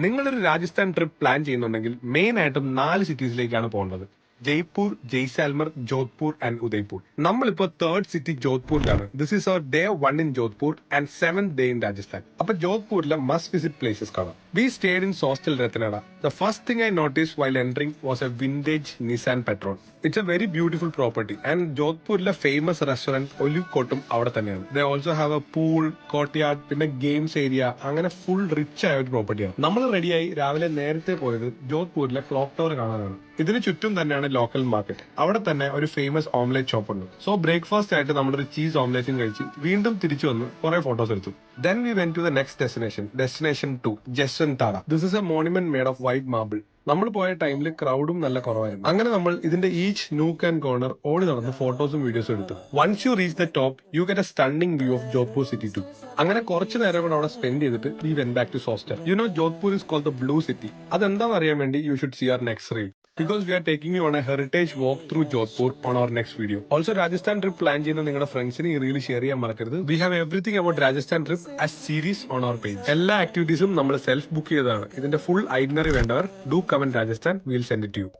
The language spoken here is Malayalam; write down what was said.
നിങ്ങളൊരു രാജസ്ഥാൻ ട്രിപ്പ് പ്ലാൻ ചെയ്യുന്നുണ്ടെങ്കിൽ മെയിൻ ആയിട്ടും 4 സിറ്റീസിലേക്കാണ് പോകേണ്ടത്. ജയ്പൂർ, ജയ്സാൽമർ, ജോധ്പൂർ ആൻഡ് ഉദയ്പൂർ. നമ്മളിപ്പോ തേർഡ് സിറ്റി ജോധ്പൂരിലാണ്. This is our day 1 in Jodhpur and 7th day in Rajasthan. അപ്പൊ ജോധ്പൂരിലെ മസ്റ്റ് വിസിറ്റ് പ്ലേസസ് കാണാം. We stayed in Zostel Ratanada. The first thing I notice while entering was a vintage Nissan Patrol. It's a very beautiful property and ജോധ്പൂരിലെ ഫേമസ് റെസ്റ്റോറന്റ് ഒലിവ് കോട്ടും അവിടെ തന്നെയാണ്. They also have A pool, courtyard, പിന്നെ ഗെയിംസ് ഏരിയ, അങ്ങനെ ഫുൾ റിച്ച് ആയ ഒരു പ്രോപ്പർട്ടിയാണ്. നമ്മൾ റെഡിയായി രാവിലെ നേരത്തെ പോയത് ജോധ്പൂരിലെ ക്ലോക്ക് ടവർ കാണാനാണ്. ഇതിന് ചുറ്റും തന്നെയാണ് ലോക്കൽ മാർക്കറ്റ്. അവിടെ തന്നെ ഒരു ഫേമസ് ഓംലെറ്റ് ഷോപ്പ് ഉണ്ട്. സോ ബ്രേക്ക്ഫാസ്റ്റ് ആയിട്ട് നമ്മളൊരു ചീസ് ഓംലെറ്റും കഴിച്ച് വീണ്ടും തിരിച്ചു വന്ന് കുറെ ഫോട്ടോസ് എടുത്തു. Then we went to the next destination 2, ജസ്വന്താര. This is a monument made of white marble. നമ്മൾ പോയ ടൈമിൽ ക്രൗഡും നല്ല കുറവായിരുന്നു. അങ്ങനെ നമ്മൾ ഇതിന്റെ ഈച്ച് നൂക്ക് ആൻഡ് കോർണർ ഓടി നടന്ന് ഫോട്ടോസും വീഡിയോസും എടുത്തു. Once you reach the top you get a stunning view of Jodhpur city too. അങ്ങനെ കുറച്ച് നേരം കൂടെ അവിടെ സ്പെൻഡ് ചെയ്തിട്ട് we went back to Zostel. You know Jodhpur is called the blue city. അതെന്താണെന്ന് അറിയാൻ വേണ്ടി you should see our next reel. Because we are taking you on a heritage walk through Jodhpur on our next video. Also, Rajasthan trip plan ചെയ്യുന്ന നിങ്ങളുടെ ഫ്രണ്ട്സിന് ഈ റീൽ ഷെയർ ചെയ്യാൻ മറക്കരുത്. We have everything about Rajasthan trip as series on our page. എല്ലാ ആക്ടിവിറ്റീസും നമ്മൾ സെൽഫ് ബുക്ക് ചെയ്തതാണ്. ഇതിന്റെ ഫുൾ ഐറ്റിനറി വേണ്ടവർ do comment Rajasthan, we'll send it to you.